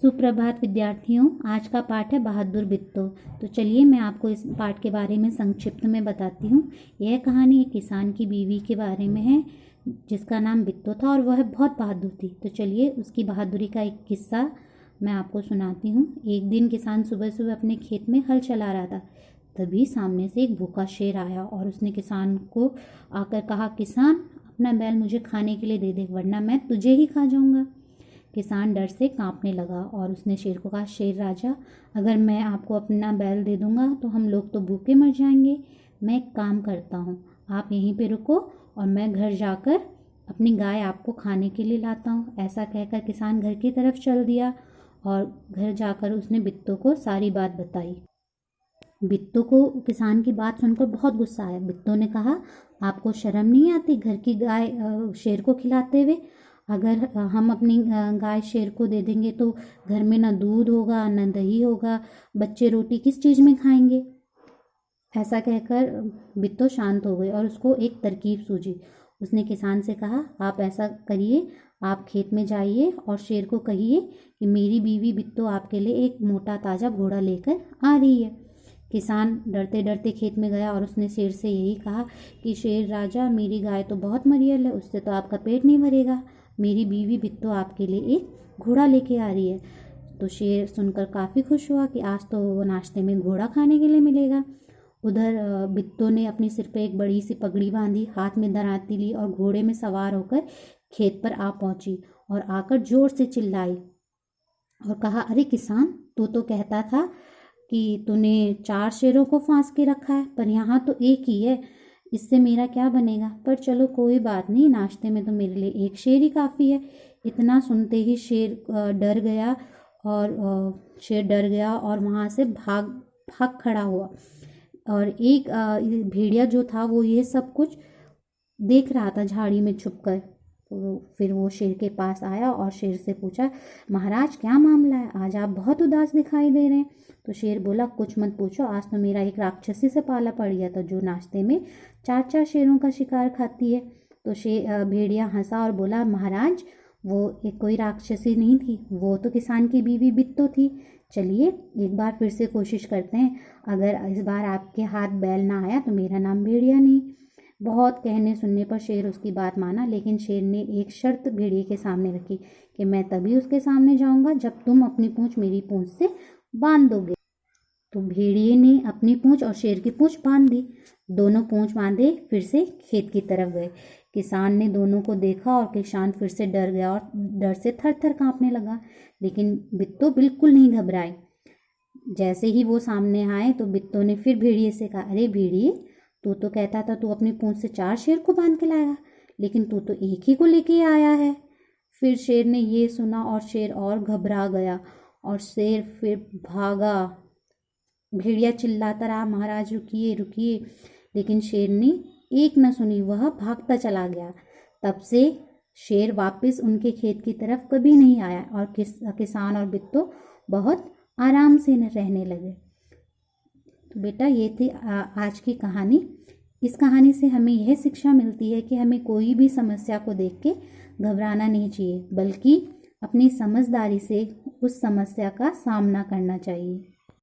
सुप्रभात विद्यार्थियों, आज का पाठ है बहादुर बित्तो। तो चलिए मैं आपको इस पाठ के बारे में संक्षिप्त में बताती हूँ। यह कहानी एक किसान की बीवी के बारे में है जिसका नाम बित्तो था और वह बहुत बहादुर थी। तो चलिए उसकी बहादुरी का एक किस्सा मैं आपको सुनाती हूँ। एक दिन किसान सुबह सुबह अपने खेत में हल चला रहा था। तभी सामने से एक भूखा शेर आया और उसने किसान को आकर कहा, किसान अपना बैल मुझे खाने के लिए दे दे, वरना मैं तुझे ही खा जाऊँगा। किसान डर से कांपने लगा और उसने शेर को कहा, शेर राजा, अगर मैं आपको अपना बैल दे दूंगा तो हम लोग तो भूखे मर जाएंगे। मैं एक काम करता हूँ, आप यहीं पे रुको और मैं घर जाकर अपनी गाय आपको खाने के लिए लाता हूँ। ऐसा कहकर किसान घर की तरफ चल दिया और घर जाकर उसने बित्तो को सारी बात बताई। बित्तो को किसान की बात सुनकर बहुत गुस्सा आया। बित्तो ने कहा, आपको शर्म नहीं आती घर की गाय शेर को खिलाते हुए? अगर हम अपनी गाय शेर को दे देंगे तो घर में ना दूध होगा ना दही होगा, बच्चे रोटी किस चीज़ में खाएंगे? ऐसा कहकर बित्तो शांत हो गई और उसको एक तरकीब सूझी। उसने किसान से कहा, आप ऐसा करिए, आप खेत में जाइए और शेर को कहिए कि मेरी बीवी बित्तो आपके लिए एक मोटा ताज़ा घोड़ा लेकर आ रही है। किसान डरते डरते खेत में गया और उसने शेर से यही कहा कि शेर राजा, मेरी गाय तो बहुत मरियल है, उससे तो आपका पेट नहीं भरेगा। मेरी बीवी बित्तो आपके लिए एक घोड़ा लेके आ रही है। तो शेर सुनकर काफ़ी खुश हुआ कि आज तो वो नाश्ते में घोड़ा खाने के लिए मिलेगा। उधर बित्तो ने अपने सिर पे एक बड़ी सी पगड़ी बांधी, हाथ में दरांती ली और घोड़े में सवार होकर खेत पर आ पहुंची और आकर जोर से चिल्लाई और कहा, अरे किसान, तू तो कहता था कि तूने 4 शेरों को फांस के रखा है, पर यहाँ तो एक ही है। इससे मेरा क्या बनेगा? पर चलो कोई बात नहीं, नाश्ते में तो मेरे लिए एक शेर ही काफ़ी है। इतना सुनते ही शेर डर गया और वहाँ से भाग भाग खड़ा हुआ। और एक भेड़िया जो था वो ये सब कुछ देख रहा था झाड़ी में छुपकर। तो फिर वो शेर के पास आया और शेर से पूछा, महाराज क्या मामला है? आज आप बहुत उदास दिखाई दे रहे हैं। तो शेर बोला, कुछ मत पूछो, आज तो मेरा एक राक्षसी से पाला पड़ गया था जो नाश्ते में 4 शेरों का शिकार खाती है। तो भेड़िया हंसा और बोला, महाराज वो एक कोई राक्षसी नहीं थी, वो तो किसान की बीवी बित्तो थी। चलिए एक बार फिर से कोशिश करते हैं, अगर इस बार आपके हाथ बैल ना आया तो मेरा नाम भेड़िया नहीं। बहुत कहने सुनने पर शेर उसकी बात माना, लेकिन शेर ने एक शर्त भेड़िए के सामने रखी कि मैं तभी उसके सामने जाऊंगा जब तुम अपनी पूंछ मेरी पूंछ से बांध दोगे। तो भेड़िए ने अपनी पूंछ और शेर की पूंछ बांध दी। दोनों पूंछ बांधे फिर से खेत की तरफ गए। किसान ने दोनों को देखा और किसान फिर से डर गया और डर से थर थर कांपने लगा, लेकिन बित्तो बिल्कुल नहीं घबराए। जैसे ही वो सामने आए तो बित्तो ने फिर भेड़िए से कहा, अरे भेड़िए, तू तो कहता था तू अपनी पूंछ से 4 शेर को बांध के लाएगा, लेकिन तू तो एक ही को लेके आया है। फिर शेर ने ये सुना और शेर और घबरा गया और शेर फिर भागा। भेड़िया चिल्लाता रहा, महाराज रुकिए रुकिए, लेकिन शेर ने एक न सुनी, वह भागता चला गया। तब से शेर वापस उनके खेत की तरफ कभी नहीं आया और किसान और बित्तो बहुत आराम से रहने लगे। तो बेटा ये थी आज की कहानी। इस कहानी से हमें यह शिक्षा मिलती है कि हमें कोई भी समस्या को देख के घबराना नहीं चाहिए, बल्कि अपनी समझदारी से उस समस्या का सामना करना चाहिए।